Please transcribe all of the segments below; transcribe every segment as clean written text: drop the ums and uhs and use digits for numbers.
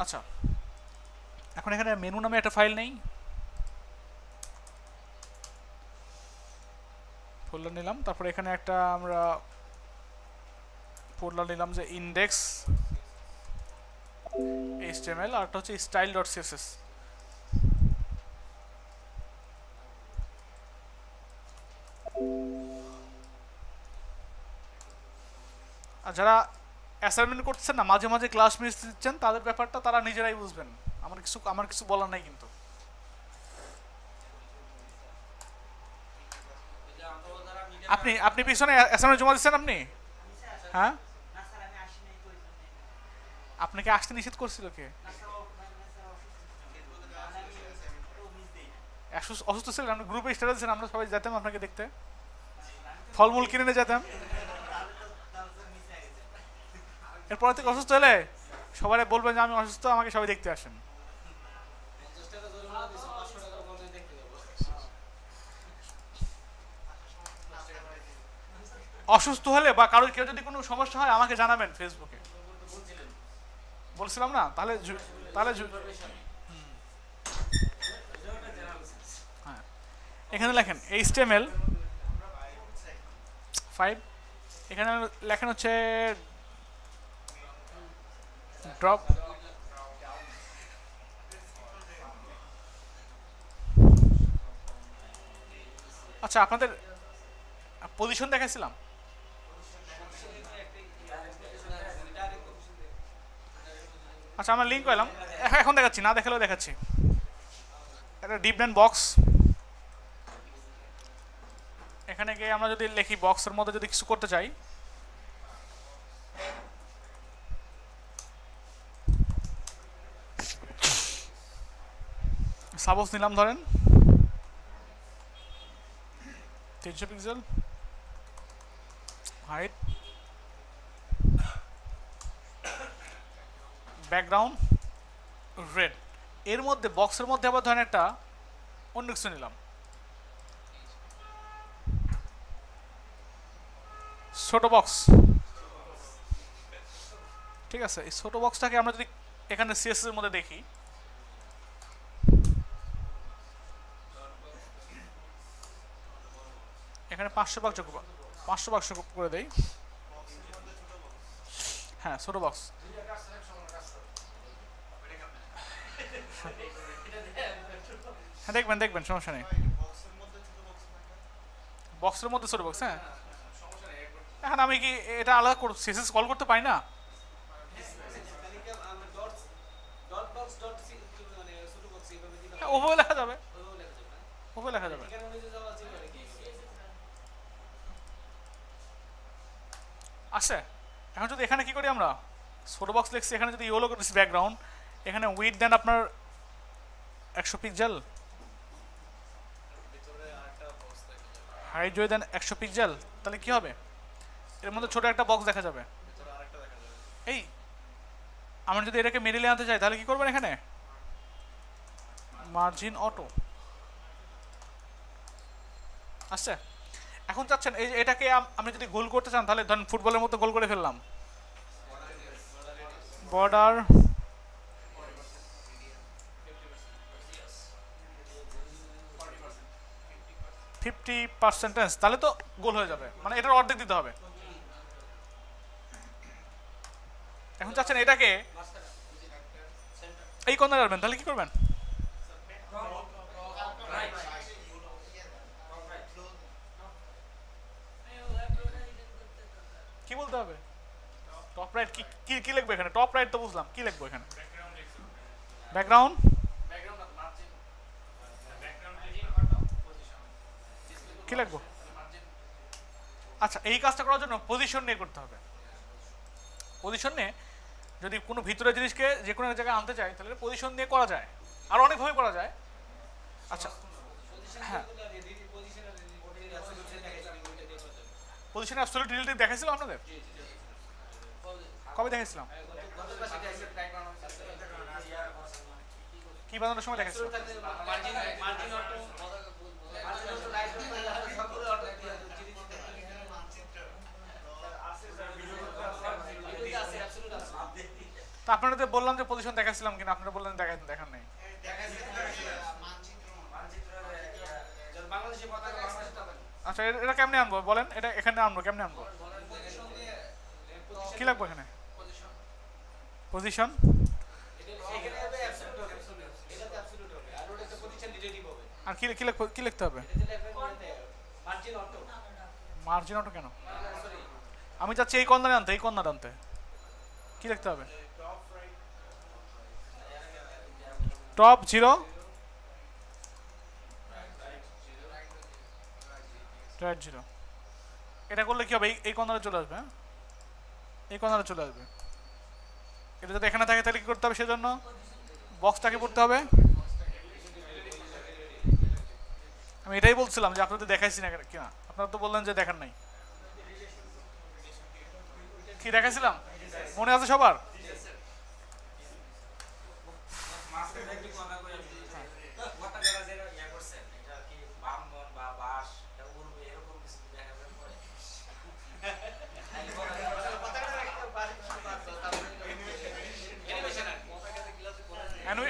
আচ্ছা, এখন এখানে মেনু নামে একটা ফাইল নেই, ফোল্ডার নিলাম। তারপরে এখানে একটা আমরা ফোল্ডার নিলাম যে ইন্ডেক্স এইচটিএমএল, আর একটা হচ্ছে স্টাইল ডট সিএসএস। আর যারা অ্যাসাইনমেন্ট করছেন না, মাঝে মাঝে ক্লাস মিস দিচ্ছেন, তাদের ব্যাপারটা তারা নিজেরাই বুঝবেন, আমার কিছু বলার নাই কিন্তু। আপনি আপনি পিছনে অ্যাসাইনমেন্ট জমা দিচ্ছেন আপনি? হ্যাঁ, আপনাকে আসতে নিষেধ করছিল কে? অসুস্থ ছিলেন, আপনি গ্রুপে স্ট্যাটাস দিয়েছেন, আমরা সবাই যেতাম আপনাকে দেখতে, ফলমূল কিনে নিয়ে যেতাম। এরপর থেকে অসুস্থ হলে সবাই বলবেন যে আমি অসুস্থ, আমাকে সবাই দেখতে আসেন। অসুস্থ হলে বা কারোর কেউ যদি কোনো সমস্যা হয় আমাকে জানাবেন ফেসবুকে। বলছিলাম না? তাহলে তাহলে হ্যাঁ, এখানে লেখেন HTML5, এখানে লেখেন হচ্ছে ড্রপ। আচ্ছা, আপনাদের পজিশন দেখাইছিলাম। আচ্ছা, আমরা লিঙ্ক পেলাম, এখন দেখাচ্ছি, না দেখালেও দেখাচ্ছি। একটা ডিপ নেন বক্স, এখানে গিয়ে আমরা যদি লিখি বক্সের মধ্যে যদি কিছু করতে চাই, সাপোজ নিলাম ধরেন 300 পিক্সেল হাইট, ব্যাকগ্রাউন্ড রেড, এর মধ্যে বক্সের মধ্যে আবার ধরেন একটা অন্য কিছু নিলাম, ছোট বক্স। ঠিক আছে, এই ছোট বক্সটাকে আমরা যদি এখানে সিএসএস এর মধ্যে দেখি, এখানে 500 বাক্স করে দেই। হ্যাঁ, ছোট বক্স। হ্যাঁ, দেখবেন দেখবেন, সমস্যা নেই। বক্সের মধ্যে ছোট বক্স, হ্যাঁ। এখন আমি কি এটা আলাদা সিএসএস কল করতে পারি না? হ্যাঁ, ওভাবে লেখা যাবে, ওভাবে লেখা যাবে। আচ্ছা, এখন যদি এখানে কি করি আমরা, ছোট বক্স লিখছি, এখানে যদি ইয়েলো করতেছি ব্যাকগ্রাউন্ড, এখানে উইথ দেন আপনার 100 পিক্সেল, হাইট যদি দেন 100 পিক্সেল, তাহলে কি হবে? এর মধ্যে ছোট একটা বক্স দেখা যাবে। এই আমরা যদি এটাকে মিডিলে আনতে চাই তাহলে কি করবেন? এখানে মার্জিন অটো আচ্ছা, এখন চাচ্ছেন এটাকে আপনি যদি গোল করতে চান, তাহলে ধরেন ফুটবলের মতো গোল করে ফেললাম, বর্ডার 50%, তাহলে তো গোল হয়ে যাবে, মানে এটার অর্ধেক দিতে হবে। এখন চাচ্ছেন এটাকে এই কর্নারে রাখবেন, তাহলে কি করবেন? কি বলতে হবে? টপ রাইট কি কি কি লিখবো এখানে? টপ রাইট তো বুঝলাম, কি লিখবো এখানে? ব্যাকগ্রাউন্ড কি লিখবো? আচ্ছা, এই কাজটা করার জন্য পজিশন নিয়ে করতে হবে। পজিশন নিয়ে যদি কোনো ভিতরের জিনিসকে যে কোনো জায়গায় আনতে চাই, তাহলে পজিশন দিয়ে করা যায়, আর অনেকভাবে করা যায়। আচ্ছা, হ্যাঁ, পজিশন অ্যাবসলিউট রিলেটিভ দেখাইছিলাম আপনাদের, কবে দেখাইছিলাম? কি বানানোর সময় দেখাইছিলাম? তো আপনাদের বললাম যে পজিশন দেখাচ্ছিলাম কিনা, আপনারা বললেন দেখান নাই। আচ্ছা এটা কেমনে আনবো বলেন, এটা এখানে আনবো কেমনে আনবো, কি লাগবে এখানে? পজিশন আর কি লিখতে হবে? মার্জিন অটো কেন? আমি চাচ্ছি এই কর্নারে আনতে, এই কর্নারে আনতে কি লিখতে হবে? Top 0 right 0। এটা করলে কি হবে? এই কর্নারে চলে আসবে, হ্যাঁ এই কর্নারে চলে আসবে। এটা যদি এখানে থাকে তাহলে কি করতে হবে? সেজন্য বক্সটাকে পড়তে হবে। আমি এটাই বলছিলাম যে আপনাদের দেখাইছি না কিনা, আপনারা তো বললেন যে দেখান নাই। কি দেখাইছিলাম মনে আছে সবার?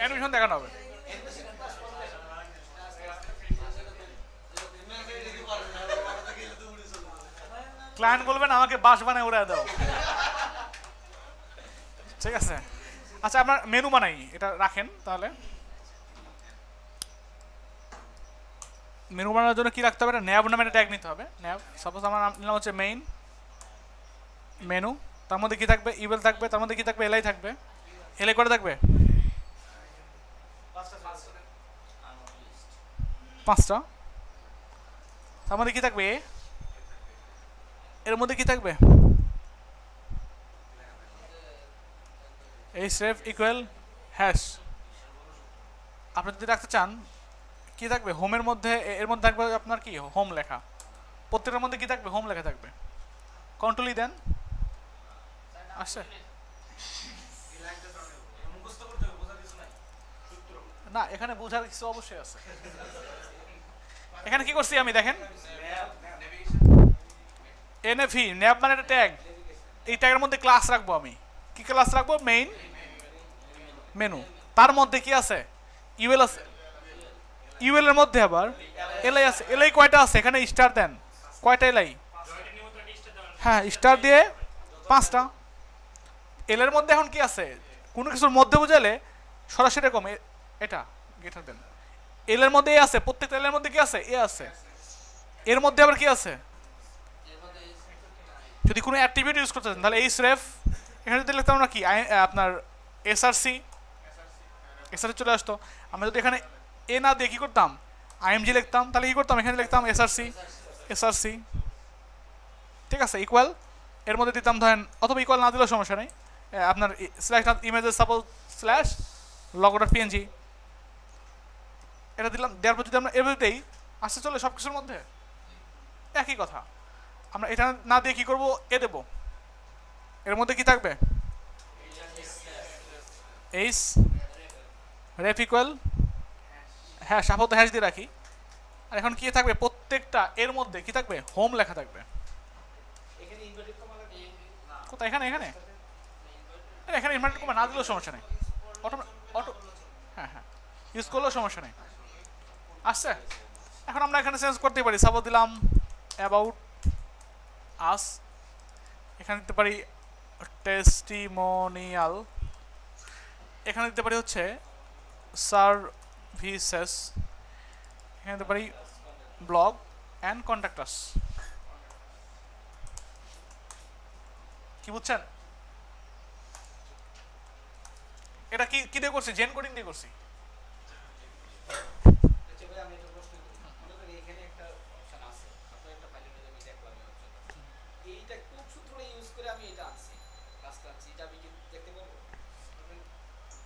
অ্যানিমেশন দেখানো হবে। ক্লায়েন্ট বলবেন আমাকে বাস বানায় উড়ায় দাও, ঠিক আছে? আচ্ছা আপনার মেনু বানাই, এটা রাখেন তাহলে। মেনু বানানোর জন্য কি রাখতে হবে? এটা ন্যাব নামে একটা ট্যাগ নিতে হবে। ন্যাব সাপোজ আমার নাম নিলাম হচ্ছে মেইন মেনু, তার মধ্যে কি থাকবে? ইমেল থাকবে, তার মধ্যে কি থাকবে? এলআই থাকবে। এলআই করে থাকবে 5টা, তার মধ্যে কি থাকবে? এর মধ্যে কি থাকবে? href equal hash. আপনি যদি রাখতে চান কি থাকবে? হোমের মধ্যে, এর মধ্যে থাকবে আপনার কি হোম লেখা, প্রত্যেকটার মধ্যে কি থাকবে? হোম লেখা থাকবে। কন্ট্রোলই দেন, আসছে না? এখানে বোঝার কিছু অবশ্যই আছে। এখানে কি করছি আমি দেখেন, এনএফই ন্যাব মানে একটা ট্যাগ, এই ট্যাগের মধ্যে ক্লাস রাখবো আমি। কি ক্লাস রাখবো? মেইন মেনু, তার মধ্যে কি আছে? ইউএল আছে, ইউএল এর মধ্যে আবার এলআই আছে। এলআই কয়টা আছে? এখানে স্টার দেন, কয়টা এলআই? হ্যাঁ স্টার দিয়ে 5টা। এল এর মধ্যে এখন কি আছে? কোনো কিছুর মধ্যে বুঝালে সরাসরি এরকম এটা গেটার দেন। এল এর মধ্যে এ আছে, প্রত্যেকটা এল এর মধ্যে কি আছে? এ আছে। এর মধ্যে আবার কি আছে? যদি কোনো অ্যাট্রিবিউট ইউজ করতে চান তাহলে href, এখানে যদি লিখতাম আমরা কি আপনার এসআরসি, এসআরসি চলে আসতো। আমরা যদি এখানে এ না দিয়ে কি করতাম? আইএমজি লিখতাম, তাহলে কি করতাম? এখানে লিখতাম এসআরসি, এসআরসি, ঠিক আছে? ইকুয়াল এর মধ্যে দিতাম ধরেন, অথবা ইকুয়াল না দিলেও সমস্যা নেই, আপনার slash images suppose slash logo.png, এটা দিলাম। দেওয়ার পর যদি আমরা এভাবেই আসতে চলে সব কিছুর মধ্যে একই কথা। আমরা এটা না দিয়ে কি করব? এ দেব। এর মধ্যে কি থাকবে? এইচ রেফ ইকুয়াল হ্যাঁ, আপাতত হ্যাশ দিয়ে রাখি। আর এখন কি থাকবে? প্রত্যেকটা এর মধ্যে কি থাকবে? হোম লেখা থাকবে। কোথায়? এখানে এখানে এখানে ইনভার্টেড কমা না দিলেও সমস্যা নেই, অটো অটো হ্যাঁ হ্যাঁ ইউজ করলেও সমস্যা নেই। আসছে? এখন আমরা এখানে চেঞ্জ করতে পারি। সাপোজ দিলাম অ্যাবাউট আস, এখানে দিতে পারি টেস্টিমোনিয়াল, এখানে দিতে পারি হচ্ছে সার্ভিসেস, এখানে দিতে পারি ব্লগ অ্যান্ড কন্ট্যাক্টাস। কি বুঝছেন? এটা কি কি দিয়ে করছি? জেন কোডিং দিয়ে করছি।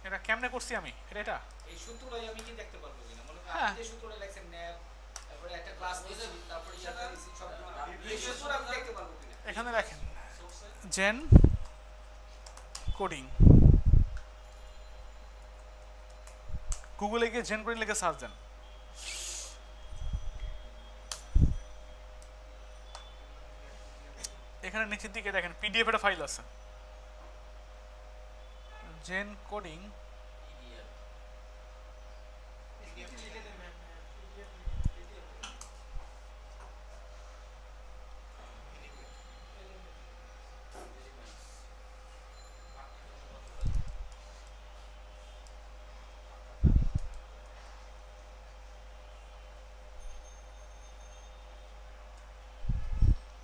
এটা কেমনে করছি আমি? এটা এই সূত্রটাই আমি কি দেখতে পারবো কিনা? মনে করেন হ্যাঁ, আপনি যে সূত্রটা লেখছেন ন্যাব, তারপরে একটা ক্লাস দিয়েছি, তারপরে ইয়াটা দিয়েছি, সবগুলো এই সূত্র আমি দেখতে পারবো কিনা? এখানে দেখেন জেন কোডিং, গুগলে গিয়ে জেন কোডিং লিখে সার্চ দেন। এখানে নিচের দিকে দেখেন পিডিএফ একটা ফাইল আছে, জেন কোডিং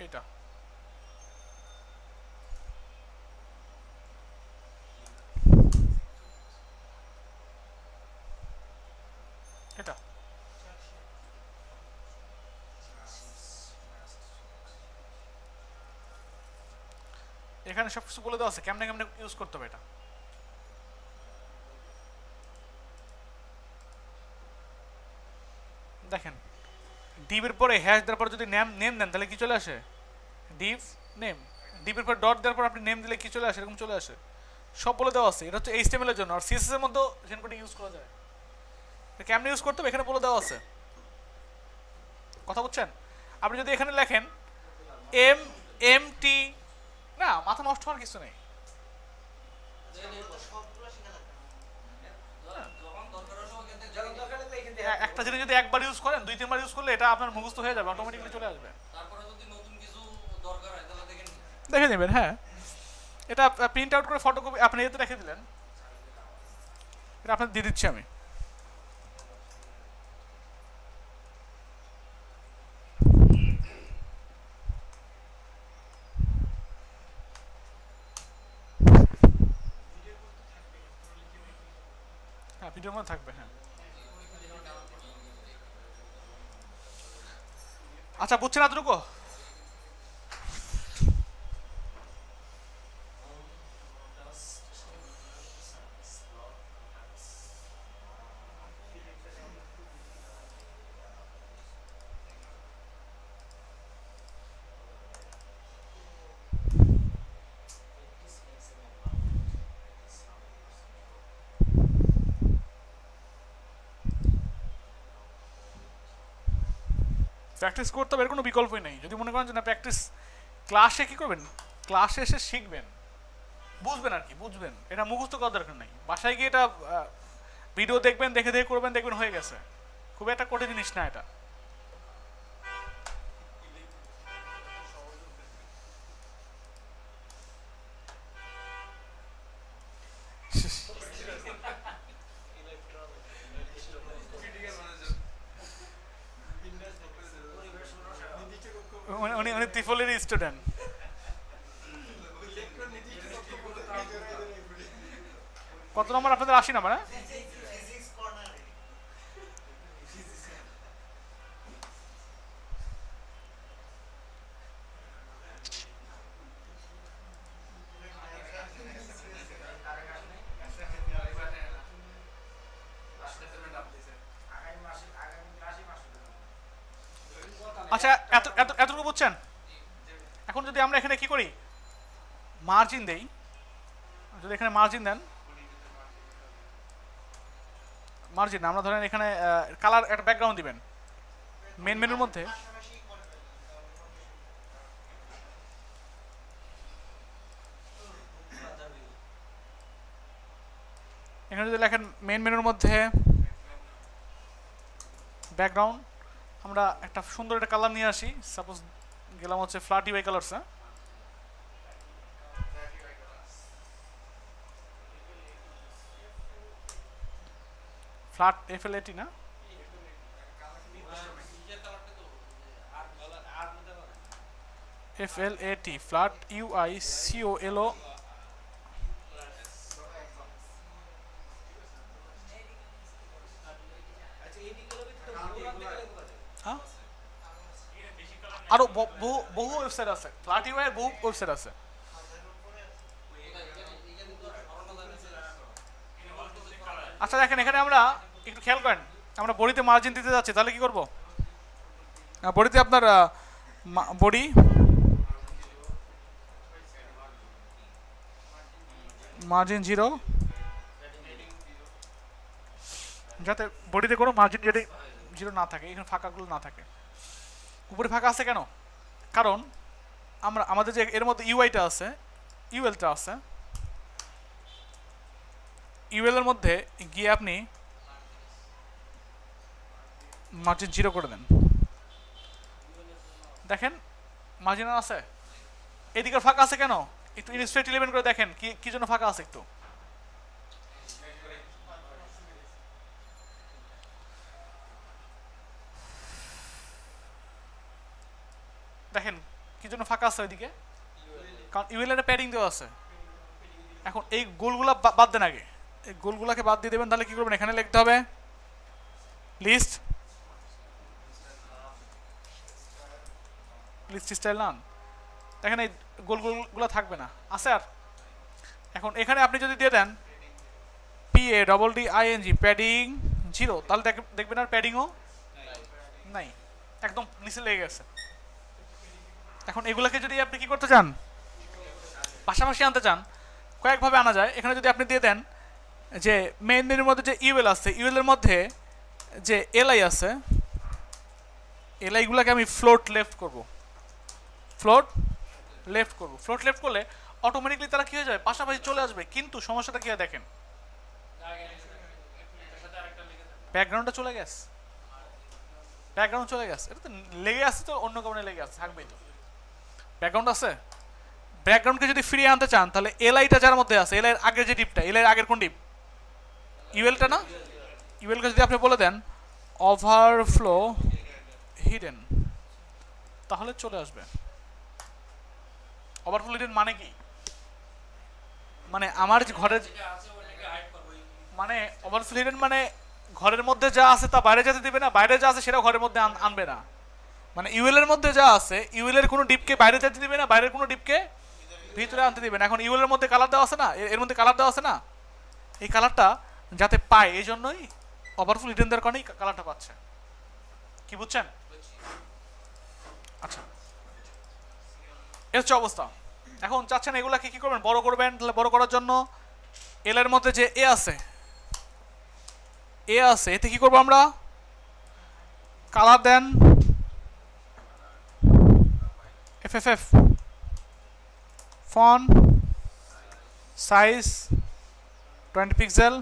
এটা এটা এখানে সব কিছু বলে দেওয়া আছে কেমনে কেমনে ইউজ করতে হবে এটা। দেখেন ডিভের পরে হ্যাশ দেওয়ার পর যদি নেম নেম দেন তাহলে কি চলে আসে ডিভ নেম, ডিভের পর ডট দেওয়ার পর আপনি নেম দিলে কি চলে আসে এরকম চলে আসে, সব বলে দেওয়া আছে। এটা হচ্ছে এইচটিএমএল এর জন্য, আর সিএসএস এর মধ্যেও জেন কোডিং ইউজ করা যায়। এটা কেমনে ইউজ করতে হবে এখানে বলে দেওয়া আছে, কথা বুঝছেন? আপনি যদি এখানে লেখেন এম এম টি, না মাথা নষ্ট হওয়ার কিছু নেই। একটা জিনিস যদি একবার ইউজ করেন 2-3 বার ইউজ করলে এটা আপনার মুখস্থ হয়ে যাবে, অটোমেটিক্যালি চলে আসবে। তারপরে যদি নতুন কিছু দরকার হয় তাহলে দেখে নেবেন। হ্যাঁ এটা প্রিন্ট আউট করে ফটোকপি আপনি এতে রেখে দিলেন, এটা আপনার দিয়ে দিচ্ছি আমি। হ্যাঁ ভিডিওর মধ্যে থাকবে। হ্যাঁ আচ্ছা বুঝছেন এতটুকু? প্র্যাকটিস করতে হবে, এর কোনো বিকল্পই নেই। যদি মনে করেন যে না প্র্যাকটিস ক্লাসে কী করবেন, ক্লাসে এসে শিখবেন, বুঝবেন আর কি, বুঝবেন, এটা মুখস্থ করার দরকার নেই। বাসায় গিয়ে এটা ভিডিও দেখবেন, দেখে দেখে করবেন, দেখবেন হয়ে গেছে। খুব একটা কঠিন জিনিস না এটা। উনি ত্রিপলেরই স্টুডেন্ট। কত নম্বর আপনাদের? 80 নম্বর। হ্যাঁ আচ্ছা এতটুকু বুঝছেন? এখন যদি আমরা এখানে কি করি, মার্জিন দেই, যদি এখানে মার্জিন দেন, মার্জিন আমরা ধরেন এখানে কালার একটা ব্যাকগ্রাউন্ড দিবেন মেন মেনুর মধ্যে। এখানে যদি লেখেন মেন মেনুর মধ্যে ব্যাকগ্রাউন্ড, আমরা একটা সুন্দর একটা কালার নিয়ে আসি। সাপোজ গেলাম হচ্ছে ফ্ল্যাট ইউআই কালারস। ফ্ল্যাট এফএলএটি না, এফএলএটি ফ্ল্যাট ইউআই সিওএলও। আরো বহু ওয়েবসাইট আছে, ফ্ল্যাট ইউআই এর বহু ওয়েবসাইট আছে। আচ্ছা দেখেন এখানে আমরা একটু খেয়াল করেন, আমরা বডিতে মার্জিন দিতে যাচ্ছি, তাহলে কি করব? বডিতে আপনার বডি মার্জিন 0, যাতে বডিতে কোনো মার্জিন যদি 0 না থাকে, এখানে ফাঁকাগুলো না থাকে। উপরে ফাঁকা আছে কেন? কারণ আমাদের যে এর মধ্যে ইউআইটা আছে, ইউএলটা আছে, ইউএল এর মধ্যে গিয়ে আপনি মার্জিন 0 করে দেন, দেখেন মার্জিন আছে, এদিকে ফাঁকা আছে কেন? একটু ইনস্ট্রেট 11 করে দেখেন কি কি জন্য ফাঁকা আছে, একটু দেখেন কি জন্য ফাঁকা আছে ওইদিকে, কারণ ইউএল এর প্যাডিং দেওয়া আছে। এখন এই গোলগুলা বাদ দেন, আগে এই গোলগুলাকে বাদ দিয়ে দেবেন, তাহলে কি করবেন, এখানে লিখতে হবে লিস্ট স্টাইল নান, দেখেন এই গোলগুলো থাকবে না, আছে আর। এখন এখানে আপনি যদি দিয়ে দেন PADDING প্যাডিং 0, তাহলে দেখবেন আর প্যাডিংও নাই, একদম নিচে লেগে গেছে। এখন এগুলাকে যদি আপনি কি করতে চান, পাশাপাশি আনতে চান, কয়েকভাবে আনা যায়। এখানে যদি আপনি দিয়ে দেন যে মেইন মেনুর মধ্যে যে ইউএল আছে, ইউএল এর মধ্যে যে এলআই আছে, এলআইগুলোকে আমি ফ্লোট লেফট করব, ফ্লোট লেফট করব। ফ্লোট লেফট করলে অটোমেটিকলি তারা কি হয়ে যাবে, পাশাপাশি চলে আসবে। কিন্তু সমস্যাটা কি হয় দেখেন, ব্যাকগ্রাউন্ডটা চলে গেছে, ব্যাকগ্রাউন্ড চলে গেছে, এটা তো লেগে আছে, তো অন্য কারণে লেগে আছে, থাকবেই তো। ব্যাকগ্রাউন্ড আছে, ব্যাকগ্রাউন্ডকে যদি ফিরিয়ে আনতে চান, তাহলে এলআইটা যার মধ্যে আছে, এলআইয়ের আগের যে ডিপটা, এলআইয়ের আগের কোন ডিপ, ইউএলটা না, ইউএলকে যদি আপনি বলে দেন ওভারফ্লো হিডেন, তাহলে চলে আসবে। ওভারফ্লো হিডেন মানে কি, মানে আমার যে ঘরের, মানে ওভারফ্লো হিডেন মানে ঘরের মধ্যে যা আছে তা বাইরে যেতে দিবে না, বাইরে যা আছে সেটাও ঘরের মধ্যে আনবে না। মানে ইউএল এর মধ্যে যা আছে, ইউএল এর কোনো ডিপকে বাইরে যেতে দিবে না, বাইরের কোনো ডিপকে ভিতরে আনতে দিবে না। এখন ইউএল এর মধ্যে কালার দেওয়া আছে না, এর মধ্যে কালার দেওয়া আছে না, এই কালারটা যাতে পায়, এই জন্যই ওভারফ্লো হিডেন দেওয়ার কারণেই কালারটা পাচ্ছে। কি বুঝছেন? আচ্ছা, এর হচ্ছে অবস্থা। এখন চাচ্ছেন এগুলাকে কি করবেন, বড় করবেন, তাহলে বড় করার জন্য এল এর মধ্যে যে এ আছে, এতে কি করবো আমরা, কালার দেন FFF, ফন্ট সাইজ 20 পিক্সেল,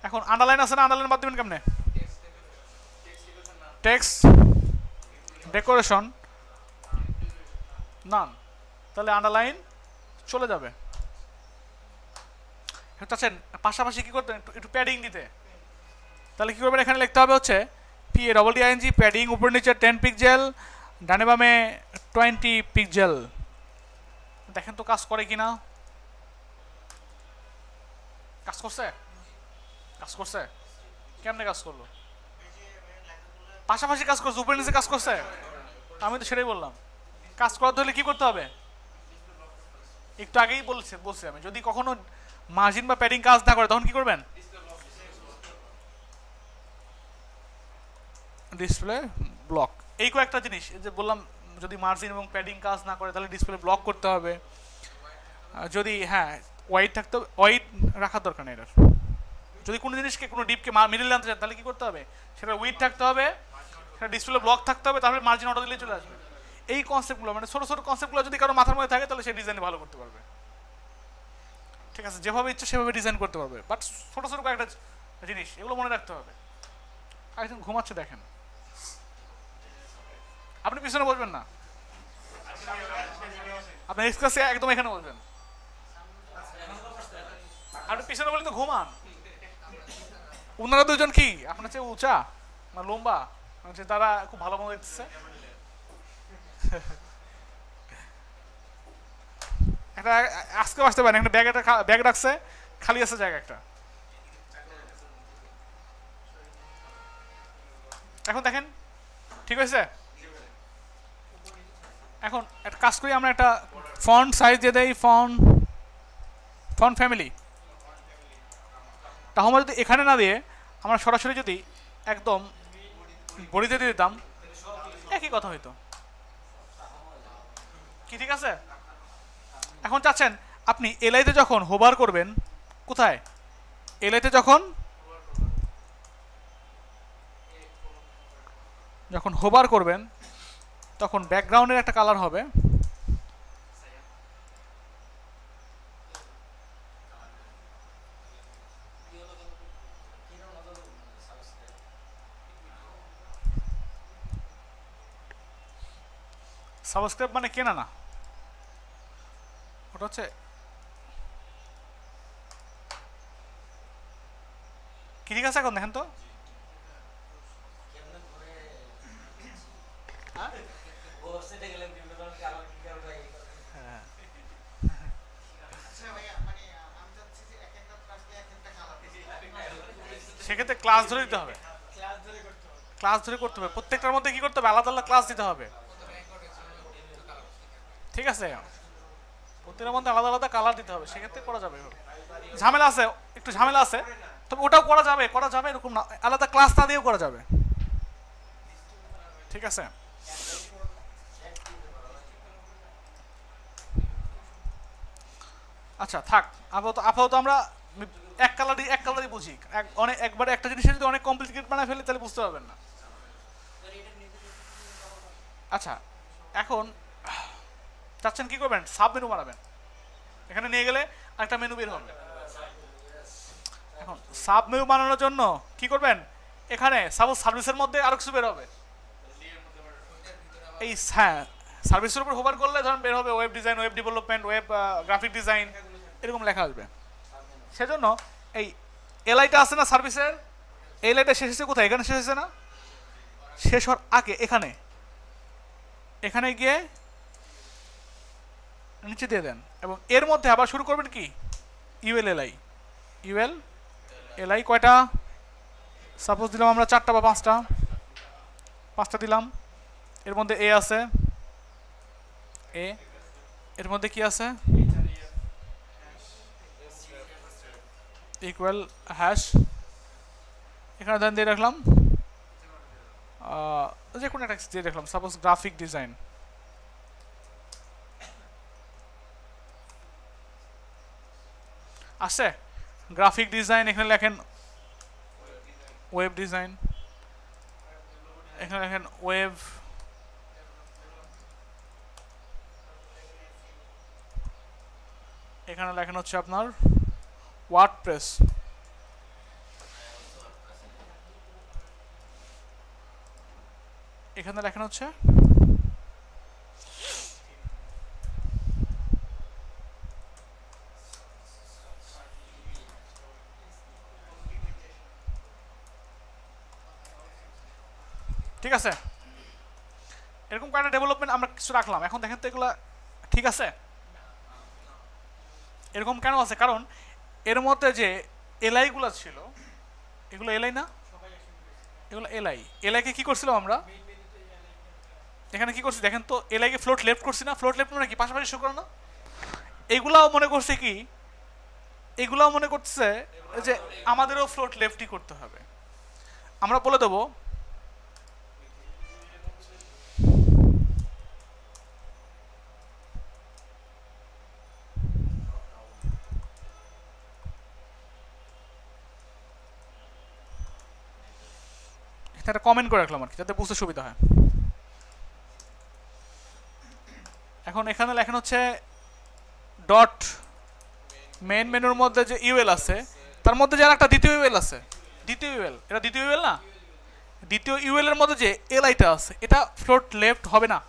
এখন আন্ডারলাইন আছে না, আন্ডারলাইন বাদ দিবেন কেমনে, টেক্সট ডেকোরেশন নান, তাহলে আন্ডারলাইন চলে যাবে। চাচ্ছেন পাশাপাশি কি করতেন, একটু প্যাডিং দিতে, তাহলে কি করবেন, এখানে লিখতে হবে হচ্ছে PADDING প্যাডিং, উপর নিচে 10 পিক্সেল, ডানে বামে 20 পিক্সেল। দেখেন তো কাজ করে কিনা, কাজ করছে, কাজ করছে, কেমনে কাজ করলো, পাশাপাশি কাজ করছে, উপরে নিচে কাজ করছে, আমি তো সেটাই বললাম। কাজ করাতে হলে কি করতে হবে, একটু আগেই বলছি আমি, যদি কখনো মার্জিন বা প্যাডিং কাজ না করে তখন কি করবেন, ডিসপ্লে ব্লক। এই কয়েকটা জিনিস যে বললাম, যদি মার্জিন এবং প্যাডিং কাজ না করে তাহলে ডিসপ্লে ব্লক করতে হবে। যদি হ্যাঁ ওয়াইড থাকতে, ওয়াইড রাখার দরকার নেই এটার। যদি কোনো জিনিসকে, কোনো ডিপকে মিডল আনতে চান তাহলে কি করতে হবে, সেটা উইড থাকতে হবে, সেটা ডিসপ্লে ব্লক থাকতে হবে, তাহলে মার্জিন অটো দিলে চলে আসবে। এই কনসেপ্টগুলো, মানে ছোটো ছোটো কনসেপ্টগুলো যদি কারো মাথার মধ্যে থাকে তাহলে সে ডিজাইন ভালো করতে পারবে। ঠিক আছে, যেভাবে ইচ্ছে সেভাবে ডিজাইন করতে পারবে, বাট ছোটো ছোটো কয়েকটা জিনিস এগুলো মনে রাখতে হবে। একজন ঘুমাচ্ছে দেখেন, আপনি পিছনে বসবেন না, আপনি এক্সক্লাসে একদম এখানে বসবেন, আপনি পিছনে বললে তো ঘুমান। ওনারা দুজন কি আপনার চেয়ে উঁচা না লম্বা, তারা খুব ভালো মতো দেখতেছে। একটা আজকেও আসতে পারেন, একটা ব্যাগ রাখছে, খালি আছে জায়গা একটা। এখন দেখেন ঠিক হয়েছে। এখন একটা কাজ করি, আমরা একটা ফন্ট সাইজ দিয়ে দেই, ফন্ট ফ্যামিলি। তাহলে যদি এখানে না দিয়ে আমরা সরাসরি যদি একদম বডিতে দিয়ে দিতাম, একই কথা হইতো কি, ঠিক আছে। এখন চাচ্ছেন আপনি এলআইতে যখন হোভার করবেন, কোথায়, এলআইতে যখন হোভার করবেন তখন ব্যাকগ্রাউন্ডের একটা কালার হবে, সাবস্ক্রাইব মানে কেনা না, ওটা হচ্ছে কি ঠিক আছে এখন দেখেন তো। কেমনে করে ওয়েবসাইটে গেলে বিভিন্ন ধরনের কালার কি কারণে হ্যাঁ আচ্ছা ভাইয়া মানে আমি চাচ্ছি যে এক একটা ক্লাসে এক একটা কালার সেক্ষেত্রে ক্লাস ধরে দিতে হবে, ক্লাস ধরে করতে হবে। ক্লাস ধরে করতে হবে, প্রত্যেকটার মধ্যে কি করতে হবে, আলাদা আলাদা ক্লাস দিতে হবে, ঠিক আছে, প্রত্যেকটার মধ্যে আলাদা আলাদা কালার দিতে হবে, সেক্ষেত্রে করা যাবে। ঝামেলা আছে, একটু ঝামেলা আছে, তবে ওটাও করা যাবে, করা যাবে এরকম না, আলাদা ক্লাস না দিয়েও করা যাবে, ঠিক আছে। আচ্ছা থাক, আপাতত আমরা এক কালারই বুঝি, অনেক একবারে একটা জিনিসের যদি অনেক কমপ্লিকেট বানায় ফেলি তাহলে বুঝতে পারবেন না। আচ্ছা এখন চাচ্ছেন কি করবেন, সাব মেনু বানাবেন, এখানে নিয়ে গেলে একটা মেনু বের হবে। এখন সাব মেনু বানানোর জন্য কি করবেন, এখানে সাপোজ সার্ভিসের মধ্যে আরো কিছু বের হবে, এই হ্যাঁ সার্ভিসের উপর হোভার করলে ধরুন বের হবে web design, web development, web graphic design, এরকম লেখা আসবে। সেজন্য এই এলআইটা আছে না সার্ভিসের, এই লাইনটা শেষ হচ্ছে কোথায়, এখানে শেষ হচ্ছে না, শেষ হওয়ার আগে এখানে গিয়ে নিচে দিয়ে দেন, এবং এর মধ্যে আবার শুরু করবেন কি ইউএল এলআই কয়টা, সাপোজ দিলাম আমরা 4টা বা 5টা দিলাম, এর মধ্যে এ আছে, এর মধ্যে কি আছে, ইকুয়াল হ্যাশ, এখানে দেন দিয়ে রাখলাম যে কোনো একটা দিয়ে রাখলাম, সাপোজ গ্রাফিক ডিজাইন, আসছে গ্রাফিক ডিজাইন, এখানে লেখেন ওয়েব ডিজাইন, এখানে লেখেন ওয়েব, এখানে লেখেন হচ্ছে আপনার ওয়ার্ডপ্রেস, এখানে লেখেন হচ্ছে ঠিক আছে, এরকম কয়েকটা ডেভেলপমেন্ট আমরা কিছু রাখলাম। এখন দেখেন তো এগুলো ঠিক আছে, এরকম কেন আছে, কারণ এর মধ্যে যে এলআইগুলো ছিল, এগুলো এলআই না, এগুলো এলআইকে কি করছিলাম আমরা, এখানে কি করছি দেখেন তো, এলআইকে ফ্লোট লেফট করছি না, ফ্লোট লেফট মানে কি পাশাপাশি শো করে না, এগুলাও মনে করছে কি, এগুলাও মনে করছে যে আমাদেরও ফ্লোট লেফটই করতে হবে। আমরা বলে দেবো একটা কমেন্ট করে রাখলাম আর কি, যাতে বুঝতে সুবিধা হয়। এখন এখানে লেখেন হচ্ছে ডট মেইন মেনুর মধ্যে যে ইউএল আছে, তার মধ্যে যে একটা দ্বিতীয় ইউএল আছে, দ্বিতীয় ইউএল, এটা দ্বিতীয় ইউএল না, দ্বিতীয় ইউএল এর মধ্যে যে এলআইটা আছে, এটা ফ্লোট লেফট হবে না,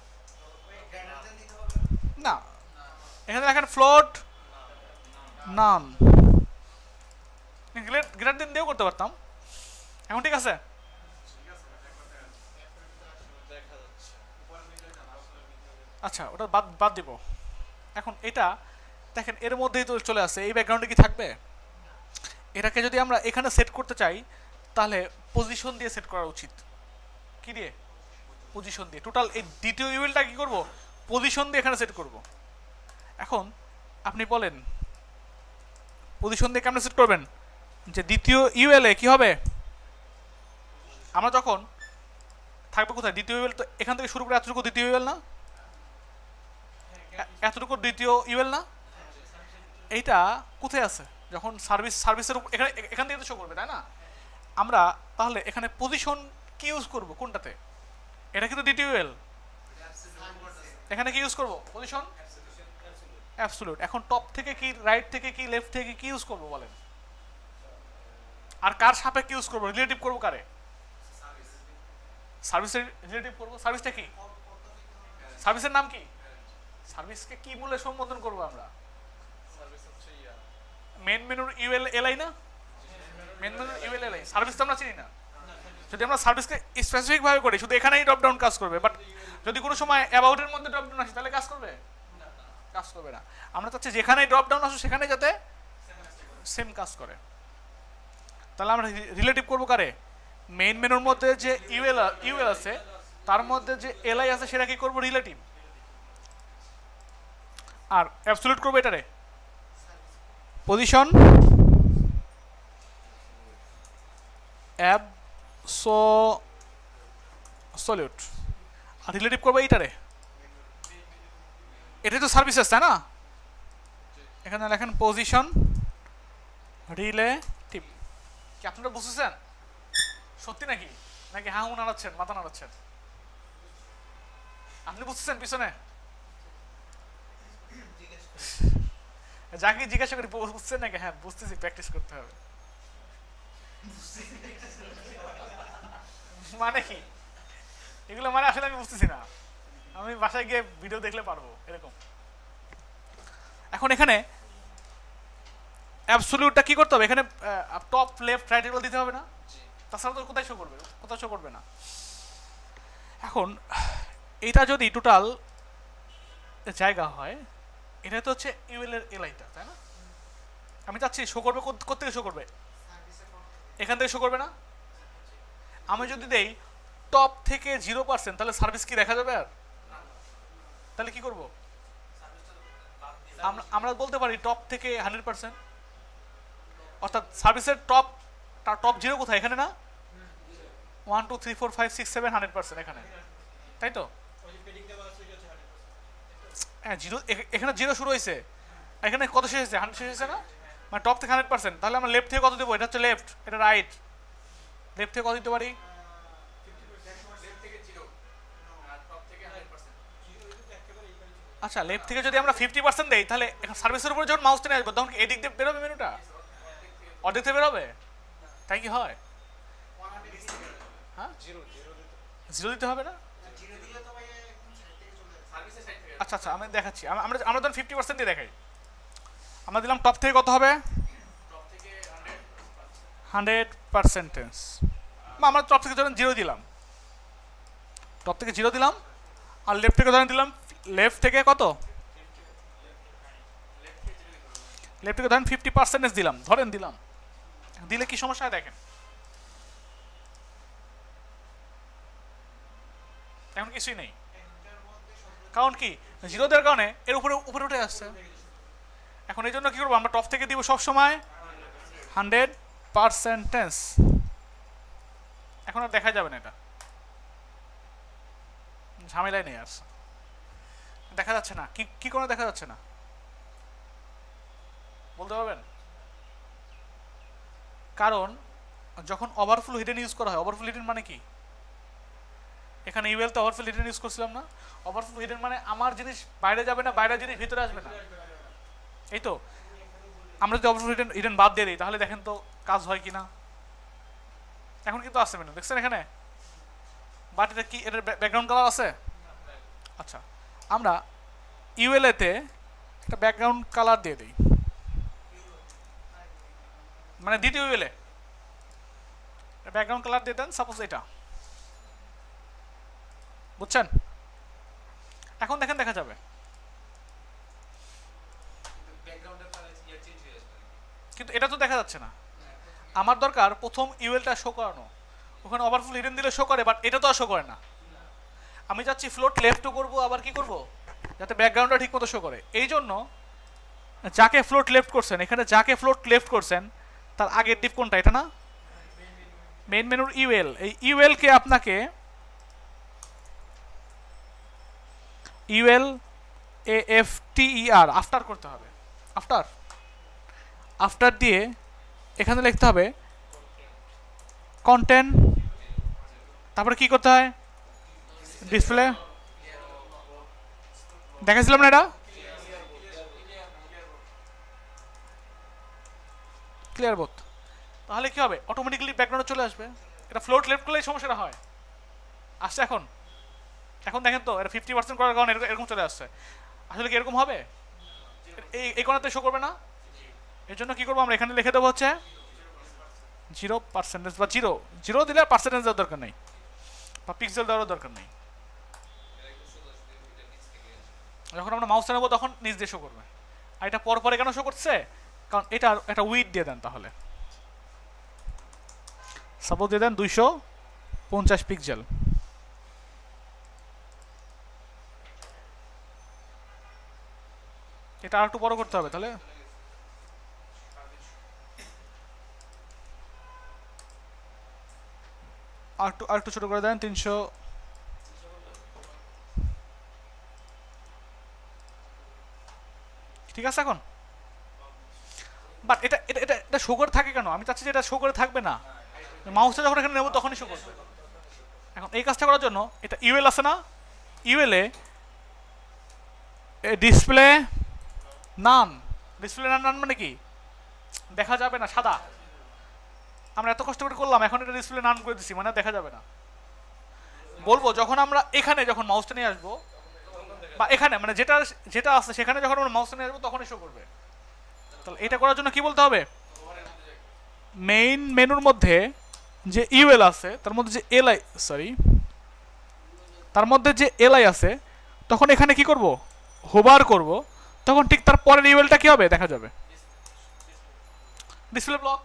না এখানে লেখেন ফ্লোট নান, গ্রেটার দেন দিয়েও করতে পারতাম, এখন ঠিক আছে। আচ্ছা ওটা বাদ দিব। এখন এটা দেখেন এর মধ্যেই তো চলে আসে, এই ব্যাকগ্রাউন্ডে কি থাকবে, এটাকে যদি আমরা এখানে সেট করতে চাই তাহলে পজিশন দিয়ে সেট করা উচিত, কি দিয়ে, পজিশন দিয়ে, টোটাল এই দ্বিতীয় ইউএলটা কি করব, পজিশন দিয়ে এখানে সেট করব। এখন আপনি বলেন পজিশন দিয়ে কেমন সেট করবেন, যে দ্বিতীয় ইউএল এ কি হবে, আমরা যখন থাকবে কোথায়, দ্বিতীয় ইউএল তো এখান থেকে শুরু করে এতটুকু দ্বিতীয় ইউএল না, এতটুকু দ্বিতীয় ইউএল না, এইটা কোথায় আছে, যখন সার্ভিসের এখান থেকে তো শো করবে তাই না, আমরা তাহলে এখানে পজিশন কি ইউজ করব কোনটাতে, এটা কিন্তু দ্বিতীয় ইউএল, এখানে কি ইউজ করব পজিশন অ্যাবসলিউট। এখন টপ থেকে কি, রাইট থেকে কি, লেফট থেকে কি ইউজ করব বলেন, আর কার সাপেক্ষে ইউজ করব, রিলেটিভ করব কারে, সার্ভিসের রিলেটিভ করব, সার্ভিসটা কি সার্ভিসের নাম কি? সার্ভিসকে কি বলে সম্বোধন করবো আমরা? মেন মেনুর ইউএল এলআই না? মেন মেনুর ইউএল এলআই, সার্ভিস তো আমরা চিনি না। যদি আমরা সার্ভিসকে স্পেসিফিক ভাবে করি শুধু এখানেই ড্রপ ডাউন কাজ করবে, বাট যদি কোনো সময় অ্যাবাউটের মধ্যে ড্রপ ডাউন আসে তাহলে কাজ করবে? কাজ করবে না। আমরা চাচ্ছি যেখানেই ড্রপ ডাউন আসে সেখানে যাতে সেম কাজ করে। তাহলে আমরা রিলেটিভ করবো কারে? মেইন মেনুর মধ্যে যে ইউএল আছে তার মধ্যে যে এলআই আছে সেটা কি করবো? রিলেটিভ। আর অ্যাবসলিউট করবো এটারে পজিশন অ্যাবসলিউট, আর রিলেটিভ করবো এইটারে। এটাই তো সার্ভিসেস, তাই না? এখানে লেখেন পজিশন রিলেটিভ। কি আপনারা বুঝতেছেন? সত্যি নাকি? নাকি হ্যাঁ নাড়াচ্ছেন, মাথা নাড়াচ্ছেন? আপনি বুঝতেছেন পিছনে? যাকে জিজ্ঞাসা করি বুঝছেন নাকি? হ্যাঁ বুঝতেছি, প্র্যাকটিস করতে হবে। মানে কি এগুলো? মানে আসলে আমি বুঝতেছি না, আমি বাসায় গিয়ে ভিডিও দেখলে পারবো এরকম। এখন এখানে অ্যাবসলিউটটা কি করতে হবে? এখানে টপ লেফট রাইট এগুলো দিতে হবে না? তাছাড়া তো কোথায় শো করবে? কোথাও শো করবে না। এখন এটা যদি টোটাল জায়গা হয়, এটা তো হচ্ছে ইউএল এর এলআইটা, তাই না? আমি চাচ্ছি শো করবে কোত্থেকে শো করবে? এখান থেকে শো করবে না? আমি যদি দেই টপ থেকে 0%, তাহলে সার্ভিস কি দেখা যাবে? আর তাহলে কি করব? আমরা বলতে পারি টপ থেকে 100%, অর্থাৎ সার্ভিসের টপ 0 কোথায়? এখানে না? 1 2 3 4 5 6 7 100% এখানে, তাই তো? হ্যাঁ, 0 এখানে 0 শুরু হয়েছে, এখানে কত শেষ হয়েছে? 100 শেষ হয়েছে না? মানে টপ থেকে 100%। তাহলে আমরা লেফট থেকে কত দেবো? এটা হচ্ছে লেফট, এটা রাইট। লেফট থেকে কত দিতে পারি? আচ্ছা, লেফট থেকে যদি আমরা 50% দেই তাহলে সার্ভিসের উপরে যখন মাউস টেনে আসবো তখন এদিক দিয়ে বেরোবে মেনুটা? অর্ধেক থেকে বেরোবে? তাই কি হয়? হ্যাঁ, 0 দিতে হবে না? আচ্ছা আচ্ছা, আমি দেখাচ্ছি। আমরা ধরুন 50% দিয়ে দেখাই। আমরা দিলাম টপ থেকে কত হবে? 100%। আমরা টপ থেকে ধরেন 0 দিলাম, টপ থেকে 0 দিলাম। আর লেফট থেকে ধরেন দিলাম, লেফট থেকে কত? লেফট থেকে ধরেন 50% দিলাম, ধরেন দিলাম। দিলে কি সমস্যা হয় দেখেন। এখন কিছুই নেই, কারণ কি 0 দেওয়ার কারণে এর উপরে উপরে উঠে আসছে। এখন এই জন্য কি করবো? আমরা টপ থেকে দিব সবসময় 100%। এখন আর দেখা যাবে না, এটা ঝামেলায় নেই, আর দেখা যাচ্ছে না। কি করে দেখা যাচ্ছে না বলতে পারবেন? কারণ যখন ওভারফ্লো হিডেন ইউজ করা হয়, ওভারফ্লো হিডেন মানে কি? এখানে ইউএল তো ওভারফ্লো হিডেন ইউজ করছিলাম না? ওভারফ্লো হিডেন মানে আমার জিনিস বাইরে যাবে না, বাইরের জিনিস ভিতরে আসবে না, এই তো। আমরা যদি ওভারফ্লো হিডেন বাদ দিয়ে দিই তাহলে দেখেন তো কাজ হয় কিনা। এখন কিন্তু আসছে মেনু, দেখছেন এখানে? বাট এটা কি, এটার ব্যাকগ্রাউন্ড কালার আছে? আচ্ছা, আমরা ইউএলএতে একটা ব্যাকগ্রাউন্ড কালার দিয়ে দিই, মানে দ্বিতীয় ইউএলএ ব্যাকগ্রাউন্ড কালার দিয়ে দেন, সাপোজ এটা, বুঝছেন? এখন দেখেন দেখা যাবে, কিন্তু এটা তো দেখা যাচ্ছে না। আমার দরকার প্রথম ইউএলটা শো করানো, ওখানে ওভারফ্লো হিডেন দিলে শো করে, বাট এটা তো আর শো করে না। আমি চাচ্ছি ফ্লোট লেফটও করবো, আবার কি করব যাতে ব্যাকগ্রাউন্ডটা ঠিক মতো শো করে। এই জন্য যাকে ফ্লোট লেফট করছেন, এখানে যাকে ফ্লোট লেফট করছেন তার আগের ডিপ কোনটা? এটা না? মেইন মেনুর ইউএল। এই ইউএলকে আপনাকে ইউএল AFTER আফটার করতে হবে। আফটার দিয়ে এখানে লিখতে হবে কন্টেন্ট, তারপরে কি করতে হয়? ডিসপ্লে। দেখাছিলাম না এটা? Clear both. তাহলে কি হবে? অটোমেটিক্যালি ব্যাকগ্রাউন্ডে চলে আসবে। এটা ফ্লোট লেফট করলেই সমস্যাটা হয়। আসছে এখন? এখন দেখেন তো এটা 50% করার কারণে এরকম চলে আসছে। আসলে কি এরকম হবে? এই কোণাতে শো করবে না। এর জন্য কি করবো আমরা এখানে লিখে দেবো হচ্ছে 0% বা 0 দিলে আর পার্সেন্টেজ দেওয়ার দরকার নেই বা পিক্সেল দেওয়ার দরকার নেই। যখন আমরা মাউসটা নেবো তখন নিচ দিয়ে শো করবে। আর এটা পরে কেন শো করছে? কারণ এটা একটা উইড দিয়ে দেন, তাহলে সাপোজ দিয়ে দেন 250 পিক্সেল। এটা আর একটু বড় করতে হবে, তাহলে আর একটু ছোট করে দেন 300। ঠিক আছে এখন। বাট এটা এটা এটা এটা শো করে থাকে কেন? আমি চাচ্ছি যে এটা শো করে থাকবে না, মাউসটা যখন এখানে নেব তখনই শো করবে। এখন এই কাজটা করার জন্য এটা ইউএল আছে না, ইউএলে ডিসপ্লে নান, ডিসপ্লে নান মানে কি? দেখা যাবে না, সাদা। আমরা এত কষ্ট করে করলাম, এখন এটা ডিসপ্লে নান করে দিছি, মানে দেখা যাবে না। বলবো যখন আমরা এখানে যখন মাউসটা নিয়ে আসবো বা এখানে মানে যেটা যেটা আছে সেখানে যখন আমরা মাউসটা নিয়ে আসবো তখনই শো করবে। তাহলে এটা করার জন্য কি বলতে হবে? মেইন মেনুর মধ্যে যে ইউএল আছে তার মধ্যে যে এলআই তার মধ্যে যে এলআই আছে, তখন এখানে কি করব? হোভার করব, তখন ঠিক তার পরের ইউএলটা কি হবে? দেখা যাবে। Display block.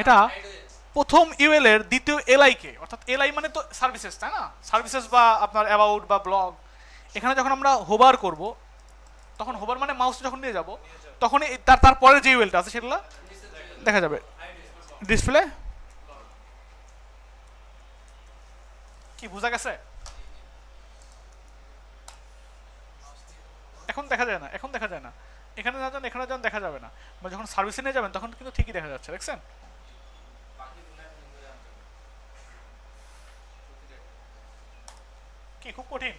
এটা প্রথম ইউএল এর দ্বিতীয় এলআই কে, অর্থাৎ এলআই মানে তো সার্ভিসেস, তাই না? সার্ভিসেস বা আপনার অ্যাবাউট বা ব্লগ। এখানে যখন আমরা হোভার করব, তখন হোভার মানে মাউস যখন নিয়ে যাব তখনই তারপরে যে ইউএলটা আছে সেগুলো দেখা যাবে। ডিসপ্লে কি বোঝা গেছে? এখন দেখা যায় না, এখন দেখা যায় না। এখানে না যান, এখানে যান, দেখা যাবে না। বা যখন সার্ভিসে নিয়ে যাবেন তখন কিন্তু ঠিকই দেখা যাচ্ছে, দেখছেন? কি খুব কঠিন?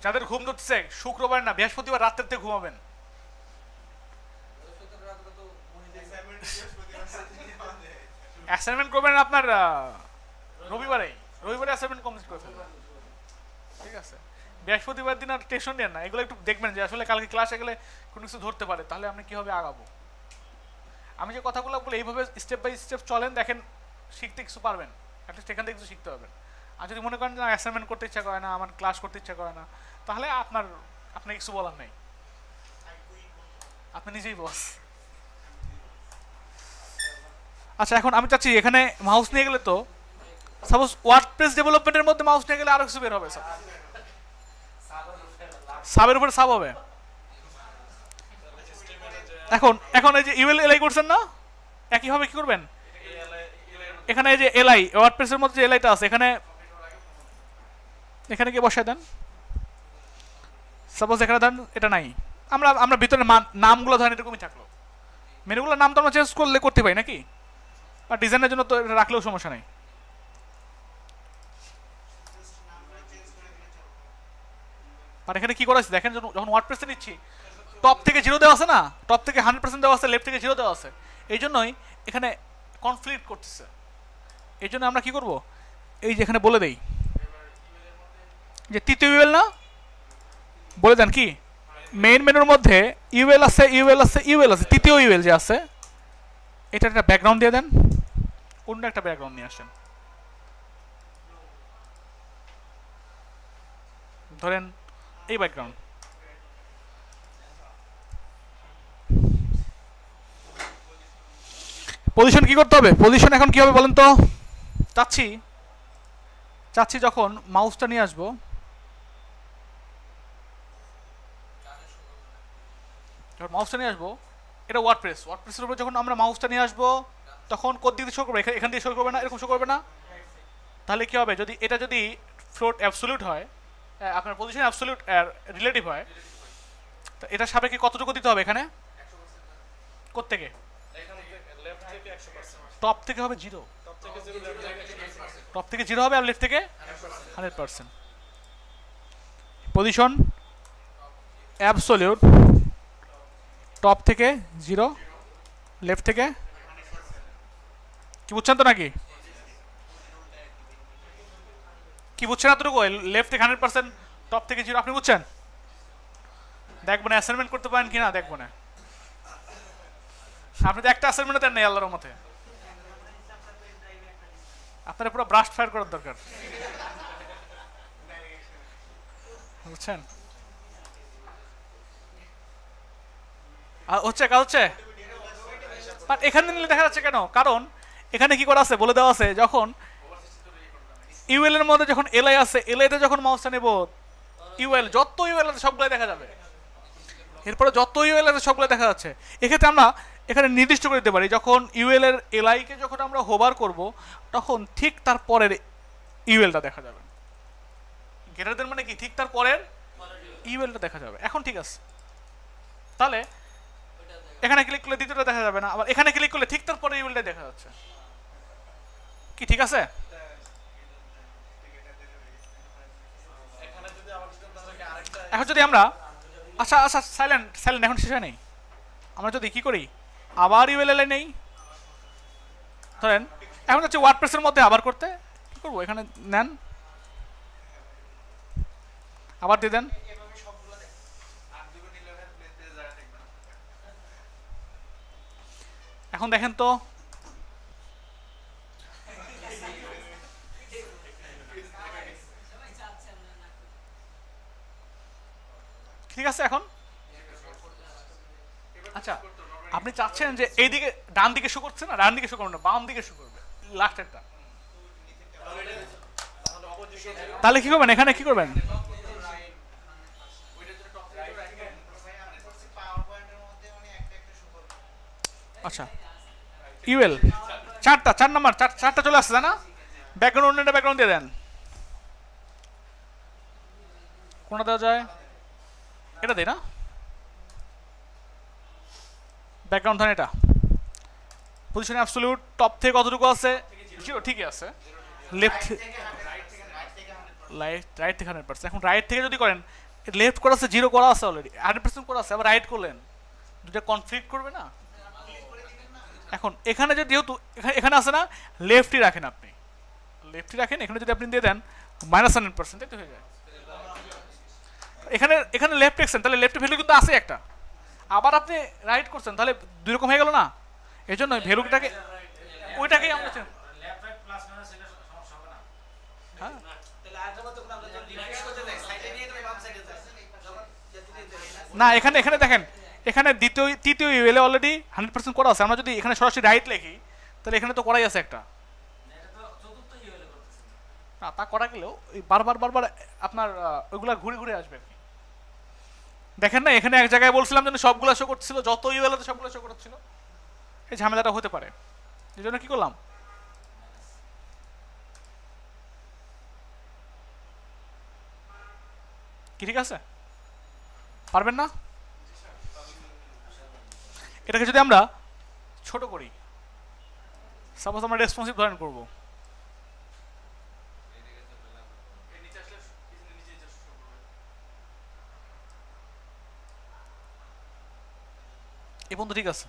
যাদের ঘুম ধরছে শুক্রবার না বৃহস্পতিবার রাতের থেকে ঘুমাবেন। অ্যাসাইনমেন্ট করবেন আপনার রবিবারে অ্যাসাইনমেন্ট কমপ্লিট করে ফেলবেন, ঠিক আছে? বৃহস্পতিবার দিন আর টেনশন নেন না, এগুলো একটু দেখবেন যে আসলে কালকে ক্লাসে গেলে কোনো কিছু ধরতে পারে, তাহলে আপনি কীভাবে আগাবো। আমি যে কথাগুলো বলে এইভাবে স্টেপ বাই স্টেপ চলেন, দেখেন শিখতে কিছু পারবেন, অ্যাটলিস্ট এখান থেকে কিছু শিখতে পারবেন। আর যদি মনে করেন যে অ্যাসাইনমেন্ট করতে ইচ্ছা করে না, আমার ক্লাস করতে ইচ্ছা করে না, তাহলে আপনার কিছু বলার নেই, আপনি নিজেই বস। আচ্ছা, এখন আমি চাচ্ছি এখানে মাউস নিয়ে গেলে তো সাপোজ ওয়ার্ডপ্রেস ডেভেলপমেন্টের মধ্যে মাউস নিয়ে গেলে আরো কিছু বের হবে, সাবের উপরে সাব হবে। এখন এই যে ইউএল এলআই করছেন না, একইভাবে কি করবেন? এখানে এই যে এলআই ওয়ার্ডপ্রেসের মধ্যে যে এলআইটা আছে এখানে গিয়ে বসায় দেন। সাপোজ এখানে দেন এটা নাই, আমরা ভিতরে নামগুলো ধরেন এরকমই থাকলো, মেনুগুলোর নাম তো আমরা চেঞ্জ করতে পারি নাকি? আর ডিজাইনের জন্য তো এটা রাখলেও সমস্যা নেই। আর এখানে কি করা আছে দেখেন, যখন ওয়ার্ডপ্রেসে নিচ্ছি টপ থেকে 0 দেওয়া আছে না, টপ থেকে 100% দেওয়া আছে, লেফট থেকে 0 দেওয়া আছে, এই জন্যই এখানে কনফ্লিক্ট করতেছে। এই জন্য আমরা কি করব, এই যে এখানে বলে দেই যে তৃতীয় ইউএল না, বলে দেন কি মেইন মেনুর মধ্যে ইউএল আছে, তৃতীয় ইউএল যে আছে এটা একটা ব্যাকগ্রাউন্ড দিয়ে দেন, অন্য একটা ব্যাকগ্রাউন্ড নিয়ে আসেন। ধরেন এই ব্যাকগ্রাউন্ড। পজিশন কি করতে হবে? পজিশন এখন কি হবে বলেন তো? চাচ্ছি যখন মাউসটা নিয়ে আসবো, এটা ওয়ার্ডপ্রেসের উপর যখন আমরা মাউসটা নিয়ে আসবো তখন কোন দিক দিয়ে শো করবে? এখান দিয়ে শো করবে না, এরকম শো করবে না। তাহলে কি হবে, যদি এটা ফ্লোট অ্যাবসলিউট হয়, আপনার পজিশন অ্যাবসলিউট রিলেটিভ হয়, তো এটা সাপেক্ষে কতটুকু দিতে হবে? এখানে কোত্থেকে? টপ থেকে হবে 0, টপ থেকে 0 হবে, আর লেফট থেকে 100%। পজিশন অ্যাবসলিউট টপ থেকে 0, লেফট থেকে কি বুঝছেন তো নাকি? কি বুঝছেন এতটুকু? লেফট থেকে 100%, টপ থেকে 0, আপনি বুঝছেন? দেখবো না অ্যাসাইনমেন্ট করতে পারেন কিনা, দেখবো না। আপনি তো একটা অ্যাসাইনমেন্ট দেন নাই আল্লাহর মতে। আপনার পুরো ব্রাস্ট ফায়ার করার দরকার, বুঝছেন? হচ্ছে কাজ হচ্ছে, বাট এখানে নিলে দেখা যাচ্ছে কেন? কারণ এখানে কি করা আছে বলে দেওয়া আছে, যখন ইউএল এর মধ্যে যখন এলআই আছে, এলআইতে যখন মাউসটা নেব, ইউএল যত ইউএল আছে সবগুলো দেখা যাবে। এরপরে যত ইউএল আছে সবগুলো দেখা যাচ্ছে। এক্ষেত্রে আমরা এখানে নির্দিষ্ট করে দিতে পারি, যখন ইউএল এর এলআইকে যখন আমরা হোভার করব, তখন ঠিক তার পরের ইউএলটা দেখা যাবে। গ্রেটার দেন মানে কি, ঠিক তার পরের ইউএলটা দেখা যাবে। এখন ঠিক আছে, তাহলে এখানে ক্লিক করলে দ্বিতীয়টা দেখা যাবে না, আবার এখানে ক্লিক করলে ঠিক তার পরের ইউএলটা দেখা যাচ্ছে। কি ঠিক আছে? এখন যদি আমরা আচ্ছা আচ্ছা সাইলেন্ট সাইলেন্ট, এখন শেষ হয় নেই। আমরা যদি কি করি, আবার ইউএলএল নেই, ধরেন এখন হচ্ছে ওয়ার্ডপ্রেসের মধ্যে আবার করতে কি করবো, এখানে নেন, আবার দিয়ে দেন। এখন দেখেন তো ঠিক আছে। এখন আচ্ছা, আপনি চাচ্ছেন যে এইদিকে ডান দিকে শো করছে না, ডান দিকে শো করবে না, বাম দিকে শো করবে লাস্টেরটা, তাহলে কি করবেন? এখানে কি করবেন? আচ্ছা ইউএল চারটা, 4 নাম্বার, চারটা চলে আসছে না? ব্যাকগ্রাউন্ড ব্যাকগ্রাউন্ড দিয়ে দেন। কোনটা দেওয়া যায়? এটা দেই না, ব্যাকগ্রাউন্ড ধরেন এটা। পজিশন অ্যাবসলিউট, টপ থেকে কতটুকু আছে? 0, ঠিকই আছে। লেফট রাইট থেকে 100%। এখন রাইট থেকে যদি করেন, লেফট করা আছে 0 করা আছে অলরেডি, 100% করা আছে, আবার রাইট করলেন, দুটো কনফ্লিক্ট করবে না? এখন এখানে যদি যেহেতু এখানে আছে না, লেফটই রাখেন, আপনি লেফটই রাখেন। এখানে যদি আপনি দিয়ে দেন -100%, তাই তো হয়ে যায়। এখানে এখানে লেফট রাখছেন, তাহলে লেফট ভ্যালু কিন্তু আছে একটা, আবার আপনি রাইট করছেন, তাহলে দুই রকম হয়ে গেল না? এই জন্য ভ্যালুটাকে ওইটাকেই আমরা হ্যাঁ না, এখানে এখানে দেখেন, এখানে তৃতীয় ইউএল অলরেডি 100% করা আছে। আমরা যদি এখানে সরাসরি রাইট লিখি, তাহলে এখানে তো করাই আছে একটা, না তা করা গেলেও বারবার বারবার আপনার ওইগুলা ঘুরে ঘুরে আসবে। দেখেন না, এখানে এক জায়গায় বলছিলাম যেন সবগুলো শো করছিল, যত ইউএল আছে সবগুলো শো করছিল, এই ঝামেলাটা হতে পারে। এই জন্য কি করলাম, কি ঠিক আছে? পারবেন না? এটাকে যদি আমরা ছোট করি, সাপোজ আমরা রেসপন্সিভ ধরেন করব, এই পর্যন্ত ঠিক আছে।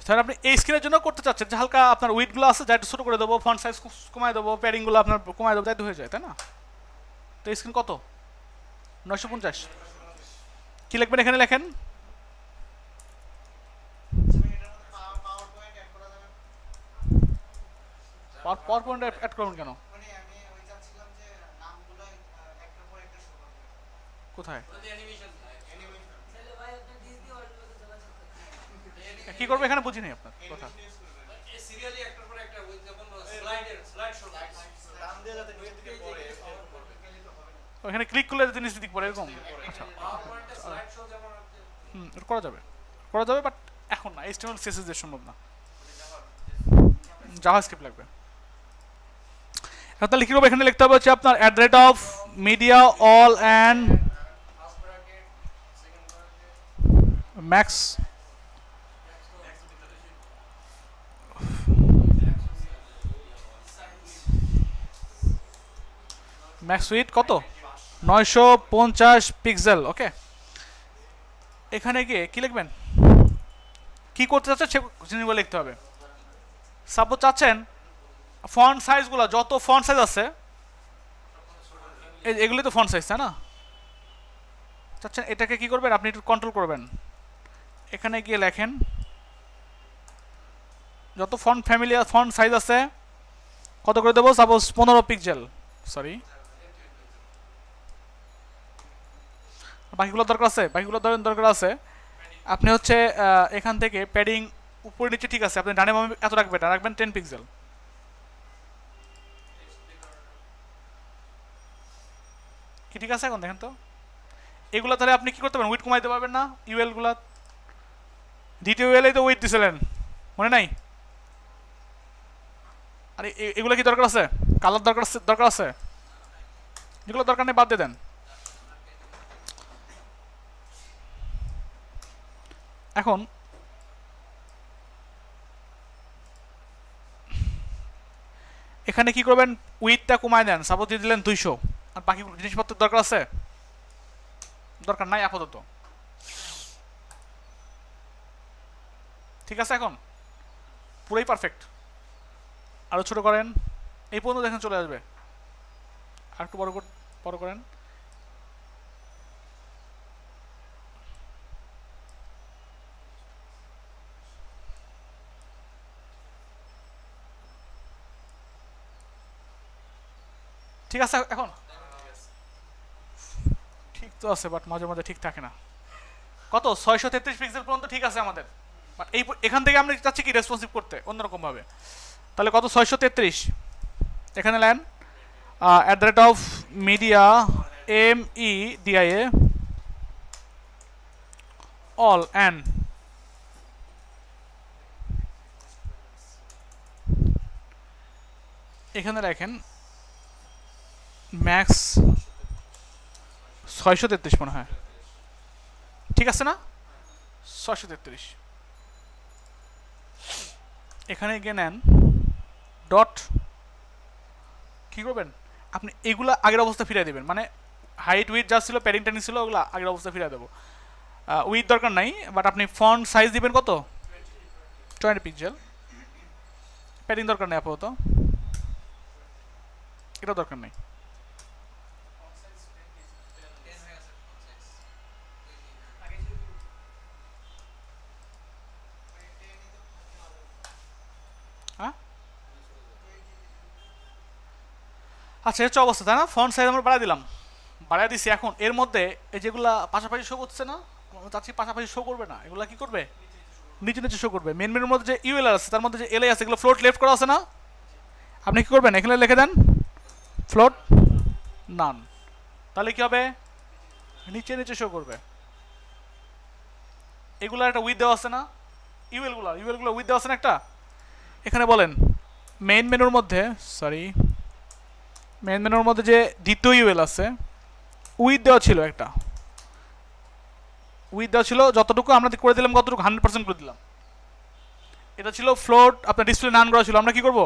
স্যার আপনি এই স্ক্রিনের জন্য করতে চাচ্ছেন যে হালকা আপনার উইডগুলো আছে, যা একটু ছোটো করে দেবো, ফন্ট সাইজ কমায় দেবো, প্যাডিংগুলো আপনার কমায় দেবো, তাই তো হয়ে যায়, তাই না? তো এই স্ক্রিন কত? 950। কি লিখবেন এখানে? লেখেন পাওয়ার পয়েন্ট অ্যাড করবেন কেন? কোথায় কি করবে এখানে বুঝি নাই আপনার কথা। ওখানে ক্লিক করলে যাতে নিচে দিক পড়ে এরকম। আচ্ছা এটা করা যাবে, করা যাবে, বাট এখন না, HTML CSS দিয়ে সম্ভব না, জাভাস্ক্রিপ্ট লাগবে। তাহলে কি করবো? এখানে লিখতে হবে হচ্ছে আপনার @media all and max max with কত 950 পিক্সেল। ওকে, এখানে গিয়ে কি লিখবেন, কি করতে চাচ্ছেন সে জিনিসগুলো লিখতে হবে। সাপোজ চাচ্ছেন ফন্ট সাইজগুলো, যত ফন্ট সাইজ আছে এগুলি তো ফন্ট সাইজ, তাই না? চাচ্ছেন এটাকে কি করবেন, আপনি একটু কন্ট্রোল করবেন, এখানে গিয়ে লেখেন যত ফন্ট ফ্যামিলি ফন্ট সাইজ আছে কত করে দেবো, সাপোজ 15 পিক্সেল, সরি বাকিগুলো দরকার আছে, বাকিগুলো দরকার আছে। আপনি হচ্ছে এখান থেকে প্যাডিং উপরে নিচে ঠিক আছে, আপনি ডানে বামে এত রাখবেন, রাখবেন 10 পিক্সেল। কি ঠিক আছে? এখন দেখেন তো এগুলো তাহলে আপনি কি করতে পারেন, উইথ কমাইতে পারবেন না? ইউএল গুলা দ্বিতীয় ইউএলই তো উইথ দিছিলেন, মনে নাই? আরে এগুলো কি দরকার আছে? কালার দরকার আছে? যেগুলো দরকার নেই বাদ দিয়ে দেন। এখন এখানে কি করবেন, উইথটা কমায় দেন, সাপোজ দিয়ে দিলেন 200, আর বাকি জিনিসপত্র দরকার আছে? দরকার নাই আপাতত, ঠিক আছে? এখন পুরোই পারফেক্ট। আরো ছোট করেন, এই পর্যন্ত দেখেন চলে আসবে, আর একটু বড় করেন। ঠিক আছে? এখন ঠিক তো আছে, বাট মাঝে মাঝে ঠিক থাকে না। কত 633 পিক্সেল পর্যন্ত ঠিক আছে আমাদের, বাট এখান থেকে আমরা চাচ্ছি কি রেসপন্সিভ করতে অন্যরকম ভাবে। তাহলে কত 633, এখানে lane @media MEDIA all and এখানে লেখেন ম্যাক্স 633 মনে হয়, ঠিক আছে না? 633 এখানে গিয়ে নেন ডট, কি করবেন আপনি, এগুলা আগের অবস্থা ফিরিয়ে দেবেন, মানে হাইট উইথ যা ছিল প্যাডিং ট্যাডিং ছিল ওগুলো আগের অবস্থা ফিরিয়ে দেবো। উইথ দরকার নাই, বাট আপনি ফন্ট সাইজ দিবেন কত 20 পিক্সেল, প্যাডিং দরকার নেই আপাতত, এটা দরকার নেই। হ্যাঁ আচ্ছা, হচ্ছে অবস্থা, তাই না? ফন্ট সাইজ আমরা বাড়াই দিলাম, বাড়াই দিছি। এখন এর মধ্যে এই যেগুলা পাশাপাশি শো করছে না, আমরা চাচ্ছি পাশাপাশি শো করবে না, এগুলা কি করবে, নিচে নিচে শো করবে। মেন মেনুর মধ্যে যে ইউএল আছে তার মধ্যে যে এলআই আছে, এগুলো ফ্লোট লেফট করা আছে না, আপনি কি করবেন এখানে লিখে দেন ফ্লোট নান, তাহলে কি হবে, নিচে নিচে শো করবে। এগুলো একটা উইথ দেওয়া আছে না, ইউএল গুলো উইথ দেওয়া আছে না একটা, এখানে বলেন মেইন মেনুর মধ্যে, সরি মেইন মেনুর মধ্যে যে দ্বিতীয় ইউএল আছে উইথ দেওয়া ছিল, একটা উইথ দেওয়া ছিল, যতটুকু আমরা করে দিলাম, কতটুকু 100% করে দিলাম। এটা ছিল ফ্লোট, আপনার ডিসপ্লে নান করা ছিল, আমরা কি করব,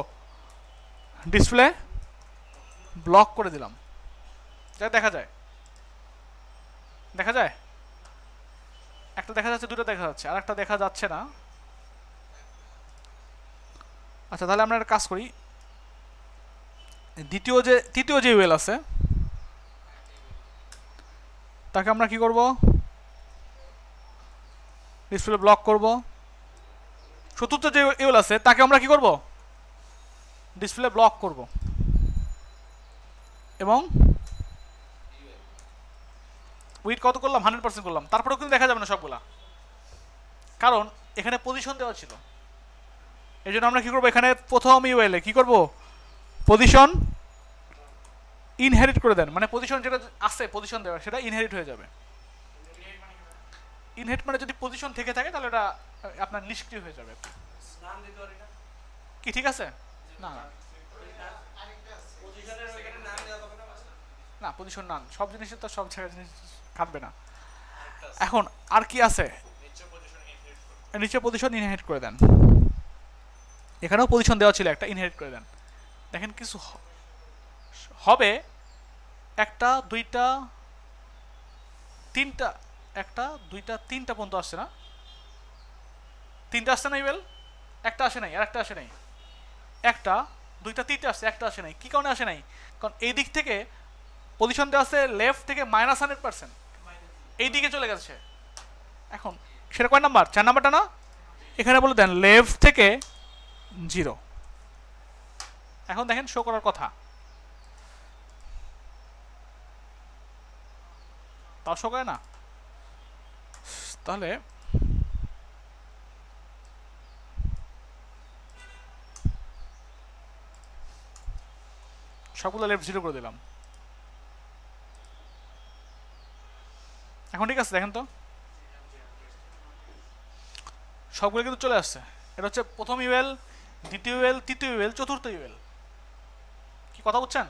ডিসপ্লে ব্লক করে দিলাম, যা দেখা যায়, দেখা যায় একটা দেখা যাচ্ছে, দুটো দেখা যাচ্ছে, আর একটা দেখা যাচ্ছে না। আচ্ছা, তাহলে আমরা একটা কাজ করি, তৃতীয় যে ইউএল আছে তাকে আমরা কি করব, ডিসপ্লে ব্লক করব। চতুর্থ যে ইউএল আছে তাকে আমরা কি করব, ডিসপ্লে ব্লক করব, এবং উইথ কত করলাম, 100% করলাম। তারপরেও কিন্তু দেখা যাবে না সবগুলা, কারণ এখানে পজিশন দেওয়া ছিল। এই জন্য আমরা কি করবো, এখানে প্রথম ইউএল এ কি করব, পজিশন ইনহেরিট করে দেন, মানে পজিশন যেটা আছে পজিশন দেওয়া সেটা ইনহেরিট হয়ে যাবে। ইনহেরিট মানে যদি পজিশন থেকে থাকে তাহলে এটা আপনার নিষ্ক্রিয় হয়ে যাবে। কি ঠিক আছে? না না, পজিশন নান, সব জিনিসের তো সব জায়গায় জিনিস কাটবে না। এখন আর কি আছে, নিচে পজিশন ইনহেরিট করে দেন, এখানেও পজিশন দেওয়া ছিল একটা, ইনহেরিট করে দেন। দেখেন কিছু হবে, একটা দুইটা তিনটা, একটা দুইটা তিনটা পর্যন্ত আসছে না? তিনটা আসছে না ইউএল? একটা আসে নাই, আর একটা আসে নাই। একটা দুইটা তিনটা আসছে, একটা আসে নাই। কি কারণে আসে নাই? কারণ এই দিক থেকে পজিশন দেওয়া আছে লেফট থেকে -100%, এই দিকে চলে গেছে। এখন সেটা কয় নাম্বার? 4 নাম্বারটা না? এখানে বলে দেন লেফট থেকে 0। এখন দেখেন শো করার কথা, তাও শো করে না। তাহলে সবগুলো লেফট 0 করে দিলাম। এখন ঠিক আছে, দেখেন তো সবগুলো কিন্তু চলে আসছে। এটা হচ্ছে প্রথম ইউএল, দ্বিতীয় ইউএল, তৃতীয় ইউএল, চতুর্থ ইউএল। কি কথা বুঝছেন?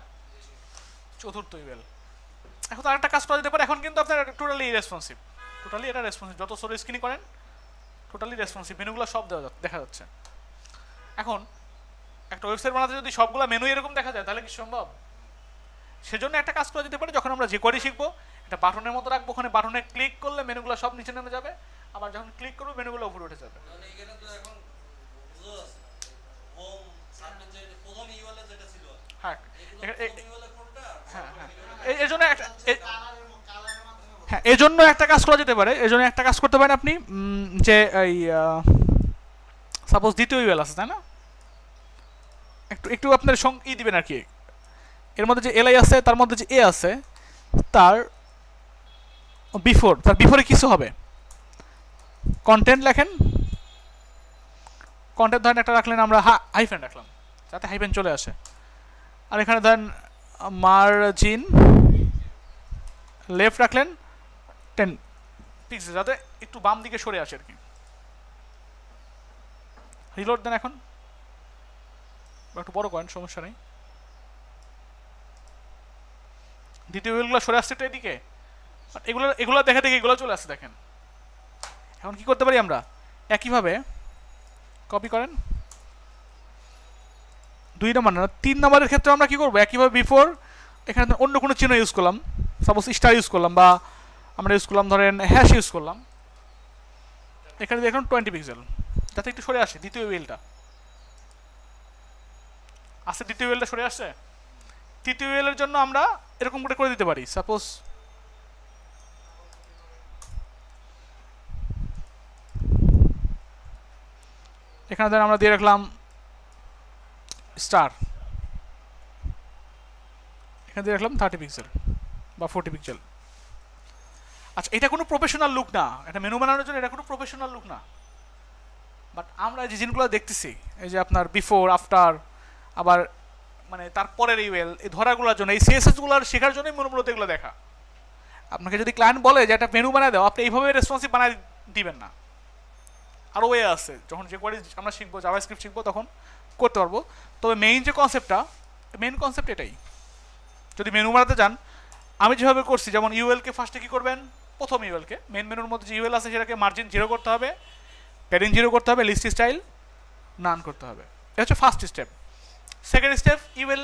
চতুর্থ ইউএল। এখন তো আরেকটা কাজ করা যেতে পারে। এখন কিন্তু আপনার টোটালি রেসপন্সিভ, টোটালি এটা রেসপন্সিভ। যত সরি স্ক্রিনিং করেন টোটালি রেসপন্সিভ, মেনুগুলো সব দেখা যাচ্ছে। এখন একটা ওয়েবসাইট বানাতে যদি সবগুলো মেনু এরকম দেখা যায় তাহলে কি সম্ভব? সেজন্য একটা কাজ করা যেতে পারে, যখন আমরা যে কোয়ারি শিখবো এটা বাটনের মতো রাখবো, ওখানে বাটনে ক্লিক করলে মেনুগুলো সব নিচে নেমে যাবে, আবার যখন ক্লিক করবো মেনুগুলো উপরে উঠে যাবে। মানে এখানে তো এখন বুঝো আছে হোম সাবমিট যে প্রথম ইউআরএল যেটা ছিল হ্যাঁ প্রথম ইউআরএল কোনটা হ্যাঁ হ্যাঁ এই জন্য একটা কালারের মাধ্যমে হ্যাঁ এই জন্য একটা কাজ করা যেতে পারে। এই জন্য একটা কাজ করতে পারেন আপনি, যে এই সাপোজ দ্বিতীয় ইউএল আছে তাই না, একটু একটু আপনার ই দিবেন আর কি। এর মধ্যে যে এলআই আছে তার মধ্যে যে এ আছে, তার বিফোরে কিছু হবে। কন্টেন্ট লেখেন, কন্টেন্ট ধরেন একটা রাখলেন, আমরা হাইফেন রাখলাম যাতে হাইফেন চলে আসে। আর এখানে ধরেন মার্জিন লেফট রাখলেন 10 পিক্সেল, যাতে একটু বাম দিকে সরে আসে আর কি। রিলোড দেন এখন, একটু বড় করেন, সমস্যা নেই। দ্বিতীয় ইউএলগুলো সরে আসছে একটু এদিকে, এগুলো এগুলো দেখে দেখে এগুলো চলে আসছে দেখেন। এখন কি করতে পারি আমরা? একইভাবে কপি করেন, 2 নম্বর না 3 নম্বরের ক্ষেত্রে আমরা কি করবো? একইভাবে বিফোর এখানে অন্য কোনো চিহ্ন ইউজ করলাম, সাপোজ স্টার ইউজ করলাম, বা আমরা ইউজ করলাম ধরেন হ্যাশ ইউজ করলাম। এখানে দেখুন 20 পিক্সেল, যাতে একটু সরে আসে দ্বিতীয় ইউএলটা। আসছে দ্বিতীয় ইউএলটা সরে আসছে। তৃতীয় ইউএলের জন্য আমরা এরকম করে দিতে পারি, সাপোজ এখানে ধরেন আমরা দিয়ে রাখলাম স্টার, এখানে দিয়ে রাখলাম 30 পিক্সেল বা 40 পিক্সেল। আচ্ছা, এটা কোনো প্রফেশনাল লুক না, এটা মেনু বানানোর জন্য এটা কোনো প্রফেশনাল লুক না। বাট আমরা যে জিনিসগুলো দেখতেছি, এই যে আপনার বিফোর আফটার, আবার মানে তারপরের ইউএল, এই ধরাগুলোর জন্য, এই সিএসএসগুলোর শেখার জন্যই মূলত এগুলো দেখা। আপনাকে যদি ক্লায়েন্ট বলে যে একটা মেনু বানায় দাও, আপনি এইভাবে রেসপন্সিভ বানায় দিবেন না। আরও ওয়ে আছে, যখন যে কোয়ারি আমরা শিখবো, জাভাস্ক্রিপ্ট শিখবো, তখন করতে পারবো। তবে মেইন যে কনসেপ্টটা, মেইন কনসেপ্ট এটাই। যদি মেনু বানাতে যান, আমি যেভাবে করছি, যেমন ইউএলকে ফার্স্টে কী করবেন? প্রথম ইউএলকে মেন মেনুর মধ্যে যে ইউএল আছে সেটাকে মার্জিন 0 করতে হবে, প্যাডিং 0 করতে হবে, লিস্ট স্টাইল নান করতে হবে। এটা হচ্ছে ফার্স্ট স্টেপ। সেকেন্ড স্টেপ ইউএল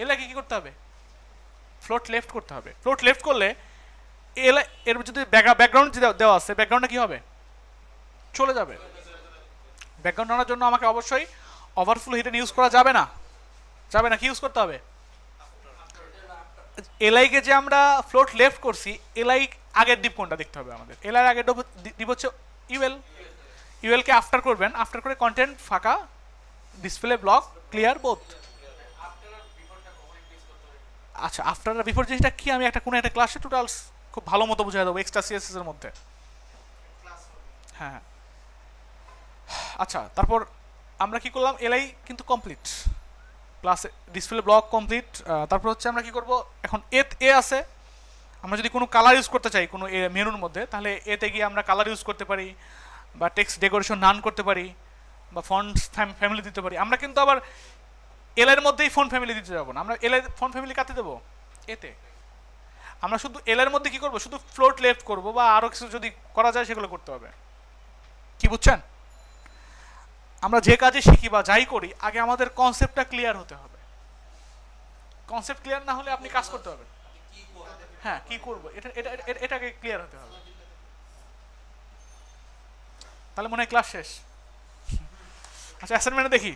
এলআইকে কী করতে হবে? ফ্লোট লেফট করতে হবে। ফ্লোট লেফট করলে এলআই এর যদি ব্যাকগ্রাউন্ড দেওয়া আছে, ব্যাকগ্রাউন্ডটা কী হবে? চলে যাবে। ব্যাকগ্রাউন্ড আনার জন্য আমাকে অবশ্যই ওভারফ্লো হিডেন ইউজ করা যাবে না, যাবে না। কি ইউজ করতে হবে? এলআইকে যে আমরা ফ্লোট লেফট করছি, এলআই আগের ডিপ কোনটা দেখতে হবে আমাদের। এলআই আগের ডিপ হচ্ছে ইউএল। ইউএলকে আফটার করবেন, আফটার করে কন্টেন্ট ফাঁকা, ডিসপ্লে ব্লক ক্লিয়ার বোথ। আচ্ছা, আফটার আর বিফোর জিনিসটা কি আমি একটা কোনো একটা ক্লাসে টোটাল খুব ভালো মতো বুঝাই দেবো, এক্সট্রা সিএসএস এর মধ্যে। হ্যাঁ, আচ্ছা, তারপর আমরা কি করলাম? এলআই কিন্তু complete, plus display block complete. তারপর হচ্ছে আমরা কি করব? এখন এ আছে, আমরা যদি কোনো কালার ইউজ করতে চাই কোনো মেনুর মধ্যে, তাহলে এতে গিয়ে আমরা কালার ইউজ করতে পারি, বা টেক্সট ডেকোরেশন নান করতে পারি, বা ফন্ট ফ্যামিলি দিতে পারি। আমরা কিন্তু আবার এলআইয়ের মধ্যেই ফন্ট ফ্যামিলি দিতে যাবো না, আমরা এলআই ফন্ট ফ্যামিলি কাটতে দেবো এতে। আমরা শুধু এলআইয়ের মধ্যে কি করবো? শুধু ফ্লোট লেফট করবো, বা আরও কিছু যদি করা যায় সেগুলো করতে হবে। কি বুঝছেন? আমরা যে কাজে শিখি বা যাই করি, আগে আমাদের কনসেপ্টটা ক্লিয়ার হতে হবে। কনসেপ্ট ক্লিয়ার না হলে আপনি কাজ করতে পারবেন। কি কি করবে হ্যাঁ কি করবো এটাকে ক্লিয়ার হতে হবে। তাহলে মনে হয় ক্লাস শেষ। আচ্ছা অ্যাসাইনমেন্টে দেখি।